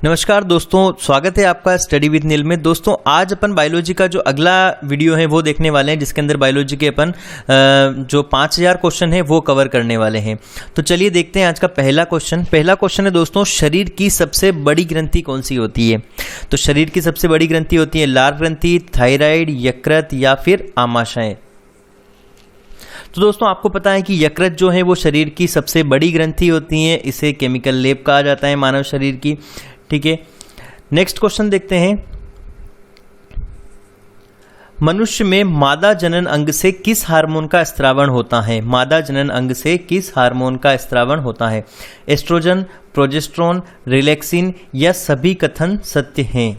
नमस्कार दोस्तों, स्वागत है आपका स्टडी विद नील में। दोस्तों आज अपन बायोलॉजी का जो अगला वीडियो है वो देखने वाले हैं, जिसके अंदर बायोलॉजी के अपन जो 5000 क्वेश्चन है वो कवर करने वाले हैं। तो चलिए देखते हैं आज का पहला क्वेश्चन है दोस्तों, शरीर की सबसे बड़ी ग्रंथि कौन सी होती है? तो शरीर की सबसे बड़ी ग्रंथि होती है लार ग्रंथि, थायराइड, यकृत या फिर आमाशय। तो दोस्तों आपको पता है कि यकृत जो है वो शरीर की सबसे बड़ी ग्रंथि होती है, इसे केमिकल लेप कहा जाता है मानव शरीर की। ठीक है, नेक्स्ट क्वेश्चन देखते हैं। मनुष्य में मादा जनन अंग से किस हार्मोन का स्त्रावण होता है? मादा जनन अंग से किस हार्मोन का स्त्रावण होता है? एस्ट्रोजन, प्रोजेस्टेरोन, रिलैक्सिन या सभी कथन सत्य हैं?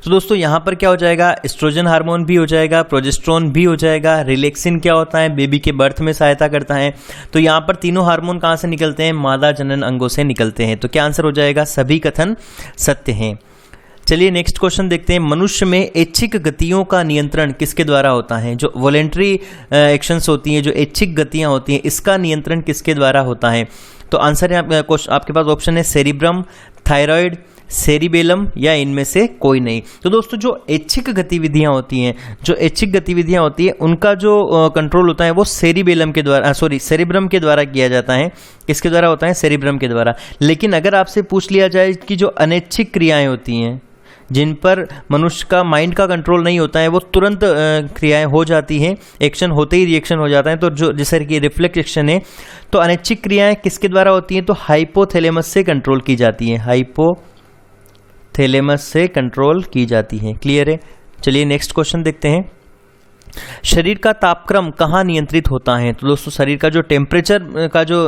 तो दोस्तों यहाँ पर क्या हो जाएगा, एस्ट्रोजन हार्मोन भी हो जाएगा, प्रोजेस्टेरोन भी हो जाएगा। रिलैक्सिन क्या होता है, बेबी के बर्थ में सहायता करता है। तो यहाँ पर तीनों हार्मोन कहाँ से निकलते हैं? मादा जनन अंगों से निकलते हैं। तो क्या आंसर हो जाएगा? सभी कथन सत्य हैं। चलिए नेक्स्ट क्वेश्चन देखते हैं। मनुष्य में ऐच्छिक गतियों का नियंत्रण किसके द्वारा होता है? जो वॉलेंट्री एक्शंस होती हैं, जो ऐच्छिक गतियाँ होती हैं, इसका नियंत्रण किसके द्वारा होता है? तो आंसर आपके पास ऑप्शन है सेरिब्रम, थायराइड, सेरिबेलम या इनमें से कोई नहीं। तो दोस्तों जो ऐच्छिक गतिविधियां होती हैं, उनका जो कंट्रोल होता है वो सेरिब्रम के द्वारा किया जाता है। किसके द्वारा होता है? सेरिब्रम के द्वारा। लेकिन अगर आपसे पूछ लिया जाए कि जो अनैच्छिक क्रियाएं होती हैं, जिन पर मनुष्य का माइंड का कंट्रोल नहीं होता है, वो तुरंत क्रियाएं हो जाती हैं, एक्शन होते ही रिएक्शन हो जाता है। तो जो जैसे कि रिफ्लेक्स एक्शन है, तो अनैच्छिक क्रियाएं किसके द्वारा होती हैं? तो हाइपोथैलेमस से कंट्रोल की जाती हैं, हाइपोथैलेमस से कंट्रोल की जाती हैं। क्लियर है? चलिए नेक्स्ट क्वेश्चन देखते हैं। शरीर का तापक्रम कहाँ नियंत्रित होता है? तो दोस्तों शरीर का जो टेम्परेचर का जो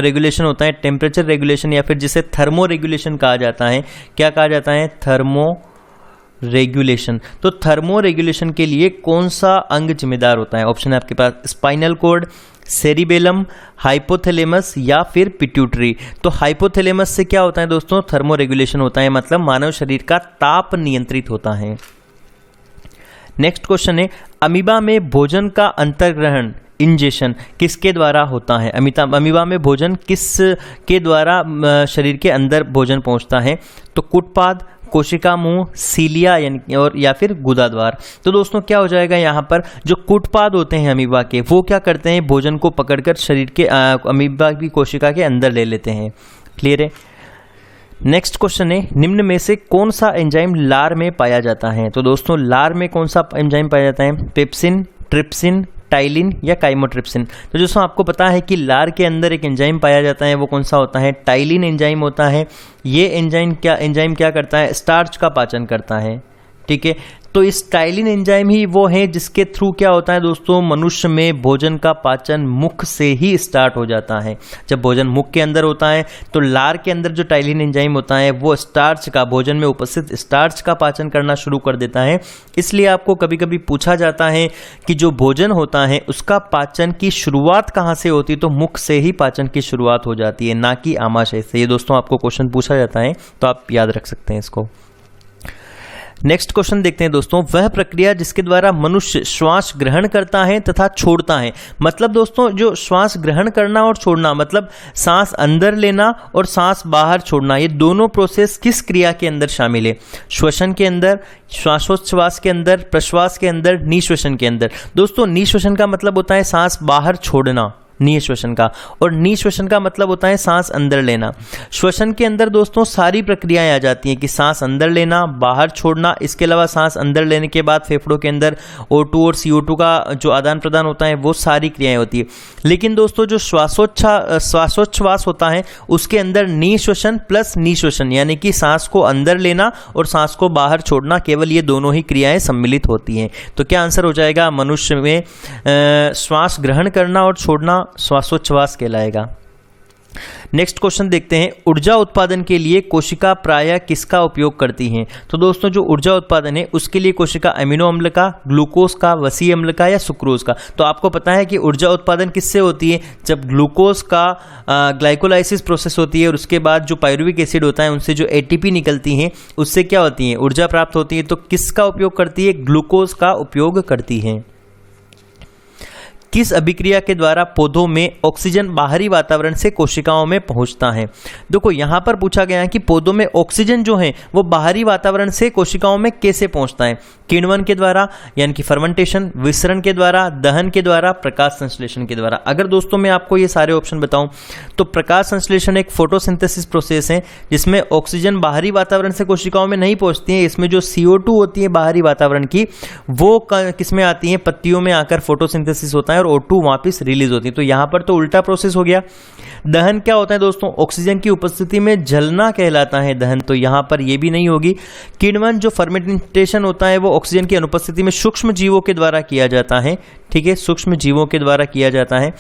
रेगुलेशन होता है, टेम्परेचर रेगुलेशन या फिर जिसे थर्मो रेगुलेशन कहा जाता है। क्या कहा जाता है? Thermo regulation. तो थर्मो रेगुलेशन के लिए कौन सा अंग जिम्मेदार होता है? ऑप्शन है आपके पास स्पाइनल कॉर्ड, सेरिबेलम, हाइपोथैलेमस या फिर पिट्यूटरी। तो हाइपोथैलेमस से क्या होता है दोस्तों? थर्मो रेगुलेशन होता है, मतलब मानव शरीर का ताप नियंत्रित होता है। नेक्स्ट क्वेश्चन है, अमीबा में भोजन का अंतर्ग्रहण इंजेशन किसके द्वारा होता है? अमीबा में भोजन किस के द्वारा शरीर के अंदर भोजन पहुंचता है? तो कुटपाद, कोशिका मुंह, सीलिया या फिर गुदाद्वार। तो दोस्तों क्या हो जाएगा यहाँ पर? जो कुटपाद होते हैं अमीबा के, वो क्या करते हैं? भोजन को पकड़कर शरीर के अमीबा की कोशिका के अंदर ले लेते हैं। क्लियर है? नेक्स्ट क्वेश्चन है, निम्न में से कौन सा एंजाइम लार में पाया जाता है? तो दोस्तों लार में कौन सा एंजाइम पाया जाता है? पेप्सिन, ट्रिप्सिन, टाइलिन या काइमोट्रिप्सिन। तो दोस्तों आपको पता है कि लार के अंदर एक एंजाइम पाया जाता है, वो कौन सा होता है? टाइलिन एंजाइम होता है। ये एंजाइम क्या करता है? स्टार्च का पाचन करता है। ठीक है, तो इस टाइलिन एंजाइम ही वो है जिसके थ्रू क्या होता है दोस्तों, मनुष्य में भोजन का पाचन मुख से ही स्टार्ट हो जाता है। जब भोजन मुख के अंदर होता है तो लार के अंदर जो टाइलिन एंजाइम होता है वो स्टार्च का, भोजन में उपस्थित स्टार्च का पाचन करना शुरू कर देता है। इसलिए आपको कभी कभी पूछा जाता है कि जो भोजन होता है उसका पाचन की शुरुआत कहाँ से होती है? तो मुख से ही पाचन की शुरुआत हो जाती है, ना कि आमाशय से। ये दोस्तों आपको क्वेश्चन पूछा जाता है, तो आप याद रख सकते हैं इसको। नेक्स्ट क्वेश्चन देखते हैं दोस्तों, वह प्रक्रिया जिसके द्वारा मनुष्य श्वास ग्रहण करता है तथा छोड़ता है। मतलब दोस्तों जो श्वास ग्रहण करना और छोड़ना, मतलब सांस अंदर लेना और सांस बाहर छोड़ना, ये दोनों प्रोसेस किस क्रिया के अंदर शामिल है? श्वसन के अंदर, श्वासोच्छ्वास के अंदर, प्रश्वास के अंदर, निश्वसन के अंदर। दोस्तों निश्वसन का मतलब होता है सांस बाहर छोड़ना, निश्वसन का, और निश्वसन का मतलब होता है सांस अंदर लेना। श्वसन के अंदर दोस्तों सारी प्रक्रियाएं आ जाती हैं कि सांस अंदर लेना, बाहर छोड़ना। इसके अलावा सांस अंदर लेने के बाद फेफड़ों के अंदर O2 और CO2 का जो आदान प्रदान होता है, वो सारी क्रियाएं होती है। लेकिन दोस्तों जो श्वासोच्छ्वास होता है उसके अंदर निश्वसन प्लस निश्वसन, यानी कि सांस को अंदर लेना और सांस को बाहर छोड़ना, केवल ये दोनों ही क्रियाएं सम्मिलित होती हैं। तो क्या आंसर हो जाएगा? मनुष्य में श्वास ग्रहण करना और छोड़ना श्वासोच्छ्वास कहलाएगा। नेक्स्ट क्वेश्चन देखते हैं, ऊर्जा उत्पादन के लिए कोशिका प्रायः किसका उपयोग करती हैं? तो दोस्तों जो ऊर्जा उत्पादन है उसके लिए कोशिका अमीनो अम्ल का, ग्लूकोज का, वसीय अम्ल का या सुक्रोज का। तो आपको पता है कि ऊर्जा उत्पादन किससे होती है? जब ग्लूकोज का ग्लाइकोलाइसिस प्रोसेस होती है और उसके बाद जो पायरुविक एसिड होता है उनसे जो ATP निकलती हैं, उससे क्या होती है? ऊर्जा प्राप्त होती है। तो किसका उपयोग करती है? ग्लूकोज का उपयोग करती है। किस अभिक्रिया के द्वारा पौधों में ऑक्सीजन बाहरी वातावरण से कोशिकाओं में पहुंचता है? देखो यहां पर पूछा गया है कि पौधों में ऑक्सीजन जो है वो बाहरी वातावरण से कोशिकाओं में कैसे पहुंचता है? किण्वन के द्वारा यानी कि फर्मेंटेशन, विसरण के द्वारा, दहन के द्वारा, प्रकाश संश्लेषण के द्वारा। अगर दोस्तों मैं आपको ये सारे ऑप्शन बताऊं तो प्रकाश संश्लेषण एक फोटोसिंथेसिस प्रोसेस है जिसमें ऑक्सीजन बाहरी वातावरण से कोशिकाओं में नहीं पहुंचती है। इसमें जो CO2 होती है बाहरी वातावरण की वो किसमें आती है? पत्तियों में आकर फोटोसिंथेसिस होता है और O2 वापस रिलीज होती है। तो यहां पर तो उल्टा प्रोसेस हो गया। दहन क्या होता है दोस्तों? ऑक्सीजन की उपस्थिति में जलना कहलाता है दहन, तो यहां पर यह भी नहीं होगी। किण्वन जो फर्मेंटेशन होता है वो ऑक्सीजन की अनुपस्थिति में सूक्ष्म जीवों के द्वारा किया जाता है, ठीक है, सूक्ष्म जीवों के द्वारा किया जाता है।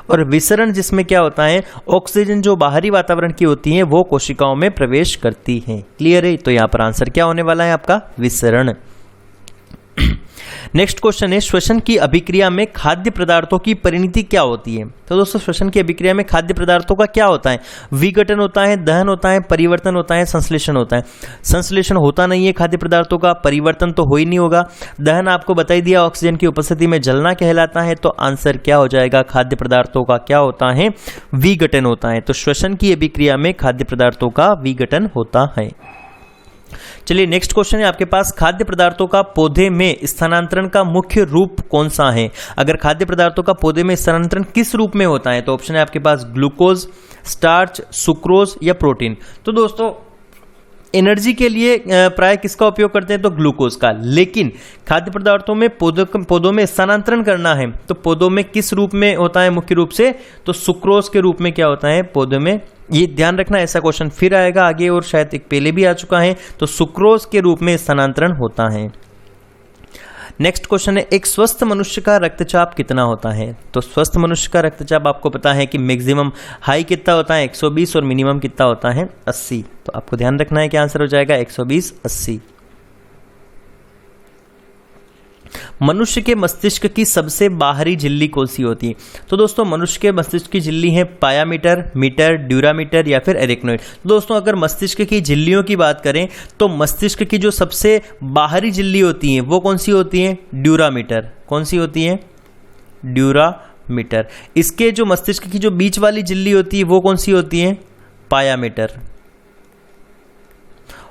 और विसरण जिसमें क्या होता है? ऑक्सीजन जो बाहरी वातावरण की होती है वो कोशिकाओं में प्रवेश करती है। क्लियर है? तो यहां पर आंसर क्या होने वाला है आपका? विसरण। नेक्स्ट क्वेश्चन है, श्वसन की अभिक्रिया में खाद्य पदार्थों की परिणति क्या होती है? तो दोस्तों श्वसन की अभिक्रिया में खाद्य पदार्थों का क्या होता है? विघटन होता है, दहन होता है, परिवर्तन होता है, संश्लेषण होता है। संश्लेषण होता नहीं है खाद्य पदार्थों का, परिवर्तन तो हो ही नहीं होगा। दहन आपको बता ही दिया, ऑक्सीजन की उपस्थिति में जलना कहलाता है। तो आंसर क्या हो जाएगा? खाद्य पदार्थों का क्या होता है? विघटन होता है। तो श्वसन की अभिक्रिया में खाद्य पदार्थों का विघटन होता है। चलिए नेक्स्ट क्वेश्चन है आपके पास, खाद्य पदार्थों का पौधे में स्थानांतरण का मुख्य रूप कौन सा है? अगर खाद्य पदार्थों का पौधे में स्थानांतरण किस रूप में होता है तो ऑप्शन है आपके पास ग्लूकोज, स्टार्च, सुक्रोज या प्रोटीन। तो दोस्तों एनर्जी के लिए प्राय किसका उपयोग करते हैं? तो ग्लूकोज का। लेकिन खाद्य पदार्थों में पौधों में स्थानांतरण करना है तो पौधों में किस रूप में होता है मुख्य रूप से? तो सुक्रोज के रूप में क्या होता है पौधों में? ये ध्यान रखना, ऐसा क्वेश्चन फिर आएगा आगे और शायद एक पहले भी आ चुका है। तो सुक्रोज के रूप में स्थानांतरण होता है। नेक्स्ट क्वेश्चन है, एक स्वस्थ मनुष्य का रक्तचाप कितना होता है? तो स्वस्थ मनुष्य का रक्तचाप आपको पता है कि मैक्सिमम हाई कितना होता है? 120 और मिनिमम कितना होता है? 80। तो आपको ध्यान रखना है कि आंसर हो जाएगा 120, 80। मनुष्य के मस्तिष्क की सबसे बाहरी झिल्ली कौन सी होती है? तो दोस्तों मनुष्य के मस्तिष्क की झिल्ली है पायामीटर, मीटर, ड्यूरामीटर या फिर एरेक्नोइड। दोस्तों अगर मस्तिष्क की झिल्लियों की बात करें तो मस्तिष्क की जो सबसे बाहरी झिल्ली होती है वो कौन सी होती है? ड्यूरामीटर। कौन सी होती है? ड्यूरामीटर। इसके जो मस्तिष्क की जो बीच वाली झिल्ली होती है वो कौन सी होती है? पायामीटर।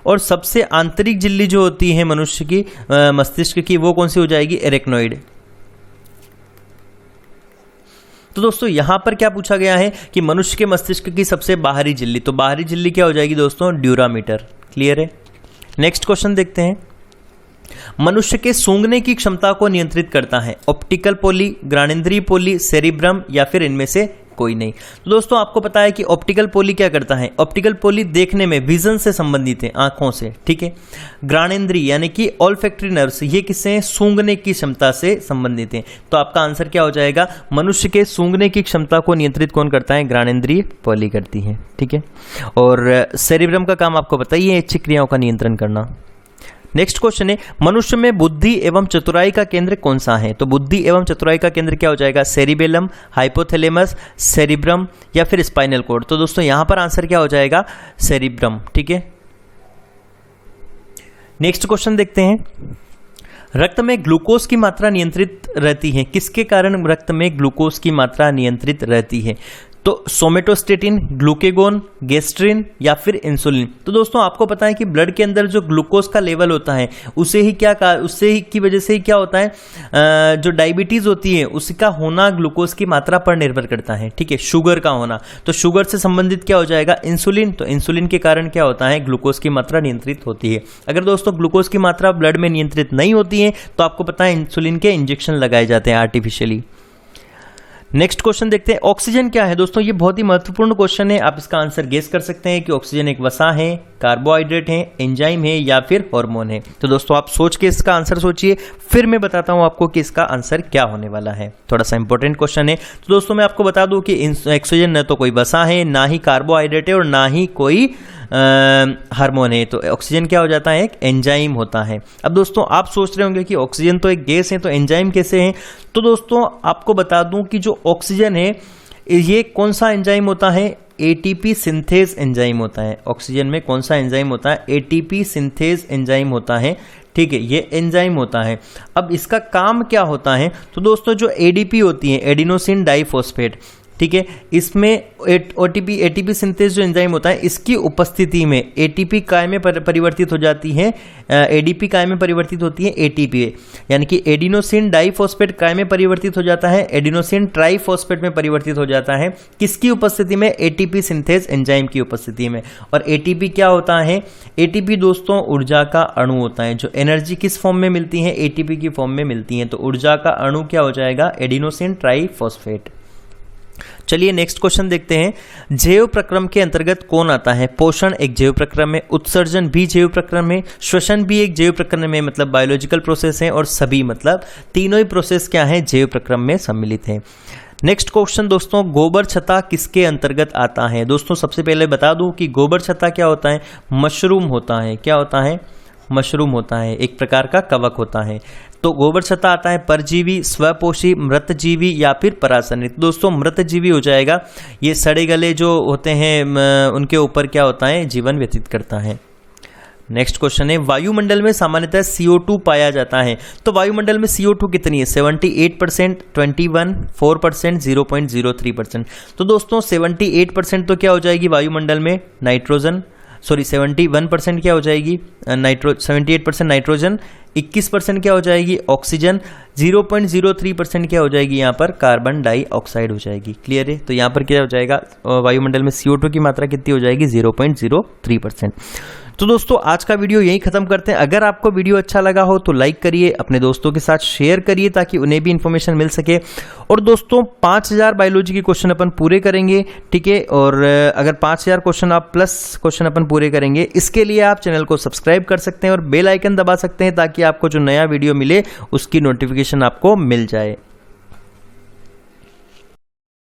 और सबसे आंतरिक झिल्ली जो होती है मनुष्य की मस्तिष्क की वो कौन सी हो जाएगी? एरेक्नोइड। तो दोस्तों यहां पर क्या पूछा गया है कि मनुष्य के मस्तिष्क की सबसे बाहरी झिल्ली, तो बाहरी झिल्ली क्या हो जाएगी दोस्तों? ड्यूरामीटर। क्लियर है? नेक्स्ट क्वेश्चन देखते हैं, मनुष्य के सूंघने की क्षमता को नियंत्रित करता है ऑप्टिकल पोली, ग्राणेंद्रीय पोली, सेरिब्रम या फिर इनमें से कोई नहीं। तो दोस्तों आपको पता है कि ऑप्टिकल पोली क्या करता है? ऑप्टिकल पोली देखने में, विजन से संबंधित है, आंखों से, ठीक है। ग्राणेंद्रीय यानी कि ऑल्फैक्टरी नर्व्स, ये किससे हैं? सूंघने की क्षमता से संबंधित है। तो आपका आंसर क्या हो जाएगा? मनुष्य के सूंघने की क्षमता को नियंत्रित कौन करता है? ग्राणेंद्रीय पोली करती है, ठीक है। और सेरिब्रम का काम आपको पता ही है, इच्छित क्रियाओं का नियंत्रण करना। नेक्स्ट क्वेश्चन है, मनुष्य में बुद्धि एवं चतुराई का केंद्र कौन सा है? तो बुद्धि एवं चतुराई का केंद्र क्या हो जाएगा? सेरिबेलम, हाइपोथैलेमस, सेरिब्रम या फिर स्पाइनल कॉर्ड। तो दोस्तों यहां पर आंसर क्या हो जाएगा? सेरिब्रम, ठीक है। नेक्स्ट क्वेश्चन देखते हैं, रक्त में ग्लूकोज की मात्रा नियंत्रित रहती है, किसके कारण रक्त में ग्लूकोज की मात्रा नियंत्रित रहती है? तो सोमेटोस्टेटिन, ग्लूकेगोन, गेस्ट्रिन या फिर इंसुलिन। तो दोस्तों आपको पता है कि ब्लड के अंदर जो ग्लूकोज का लेवल होता है उससे ही की वजह से ही क्या होता है, जो डायबिटीज होती है उसका होना ग्लूकोज की मात्रा पर निर्भर करता है, ठीक है। शुगर का होना, तो शुगर से संबंधित क्या हो जाएगा? इंसुलिन। तो इंसुलिन के कारण क्या होता है? ग्लूकोज की मात्रा नियंत्रित होती है। अगर दोस्तों ग्लूकोज की मात्रा ब्लड में नियंत्रित नहीं होती है तो आपको पता है इंसुलिन के इंजेक्शन लगाए जाते हैं आर्टिफिशियली। नेक्स्ट क्वेश्चन देखते हैं, ऑक्सीजन क्या है? दोस्तों ये बहुत ही महत्वपूर्ण क्वेश्चन है, आप इसका आंसर गेस कर सकते हैं कि ऑक्सीजन एक वसा है, कार्बोहाइड्रेट है, एंजाइम है या फिर हार्मोन है। तो दोस्तों आप सोच के इसका आंसर सोचिए, फिर मैं बताता हूं आपको कि इसका आंसर क्या होने वाला है। थोड़ा सा इंपॉर्टेंट क्वेश्चन है। तो दोस्तों मैं आपको बता दूं कि ऑक्सीजन न तो कोई वसा है, ना ही कार्बोहाइड्रेट है और ना ही कोई हार्मोन है। तो ऑक्सीजन क्या हो जाता है? एक एंजाइम होता है। अब दोस्तों आप सोच रहे होंगे कि ऑक्सीजन तो एक गैस है तो एंजाइम कैसे है? तो दोस्तों आपको बता दूं कि जो ऑक्सीजन है ये कौन सा एंजाइम होता है? एटीपी सिंथेज एंजाइम होता है। ऑक्सीजन में कौन सा एंजाइम होता है? एटीपी सिंथेज एंजाइम होता है, ठीक है, ये एंजाइम होता है। अब इसका काम क्या होता है, तो दोस्तों जो एडीपी होती है, एडिनोसिन डाइफॉस्फेट, ठीक है, इसमें एटीपी सिंथेस जो एंजाइम होता है, इसकी उपस्थिति में एटीपी काय में परिवर्तित हो जाती है, एडीपी काय में परिवर्तित होती है एटीपी, यानी कि एडिनोसिन डाइफॉस्फेट काय में परिवर्तित हो जाता है, एडिनोसिन ट्राइफॉस्फेट में परिवर्तित हो जाता है। किसकी उपस्थिति में? एटीपी सिंथेस एंजाइम की उपस्थिति में। और एटीपी क्या होता है? एटीपी दोस्तों ऊर्जा का अणु होता है। जो एनर्जी किस फॉर्म में मिलती है? एटीपी की फॉर्म में मिलती है। तो ऊर्जा का अणु क्या हो जाएगा? Adenosine triphosphate. चलिए नेक्स्ट क्वेश्चन देखते हैं। जैव प्रक्रम के अंतर्गत कौन आता है? पोषण एक जैव प्रक्रम है, उत्सर्जन भी जैव प्रक्रम है, श्वसन भी एक जैव प्रक्रम है, मतलब बायोलॉजिकल प्रोसेस है, और सभी मतलब तीनों ही प्रोसेस क्या है? जैव प्रक्रम में सम्मिलित है। नेक्स्ट क्वेश्चन दोस्तों, गोबर छत्ता किसके अंतर्गत आता है? दोस्तों सबसे पहले बता दूं कि गोबर छत्ता क्या होता है? मशरूम होता है। क्या होता है? मशरूम होता है, एक प्रकार का कवक होता है। तो गोबर छत्ता आता है परजीवी, स्वपोषी, मृतजीवी या फिर परासनित। दोस्तों मृतजीवी हो जाएगा, ये सड़े गले जो होते हैं उनके ऊपर क्या होता है? जीवन व्यतीत करता है। नेक्स्ट क्वेश्चन है, वायुमंडल में सामान्यतः CO2 पाया जाता है। तो वायुमंडल में CO2 कितनी है? 78%, 21, 4%, 0.03%। तो दोस्तों 78% तो क्या हो जाएगी वायुमंडल में? नाइट्रोजन, सॉरी 71% क्या हो जाएगी? 78% नाइट्रोजन, 21% क्या हो जाएगी? ऑक्सीजन, 0.03% क्या हो जाएगी? यहाँ पर कार्बन डाइऑक्साइड हो जाएगी। क्लियर है? तो यहाँ पर क्या हो जाएगा? वायुमंडल में CO2 की मात्रा कितनी हो जाएगी? 0.03%। तो दोस्तों आज का वीडियो यहीं खत्म करते हैं। अगर आपको वीडियो अच्छा लगा हो तो लाइक करिए, अपने दोस्तों के साथ शेयर करिए ताकि उन्हें भी इन्फॉर्मेशन मिल सके। और दोस्तों 5000 बायोलॉजी के क्वेश्चन अपन पूरे करेंगे, ठीक है। और अगर 5000 क्वेश्चन आप प्लस क्वेश्चन अपन पूरे करेंगे, इसके लिए आप चैनल को सब्सक्राइब कर सकते हैं और बेल आइकन दबा सकते हैं ताकि आपको जो नया वीडियो मिले उसकी नोटिफिकेशन आपको मिल जाए।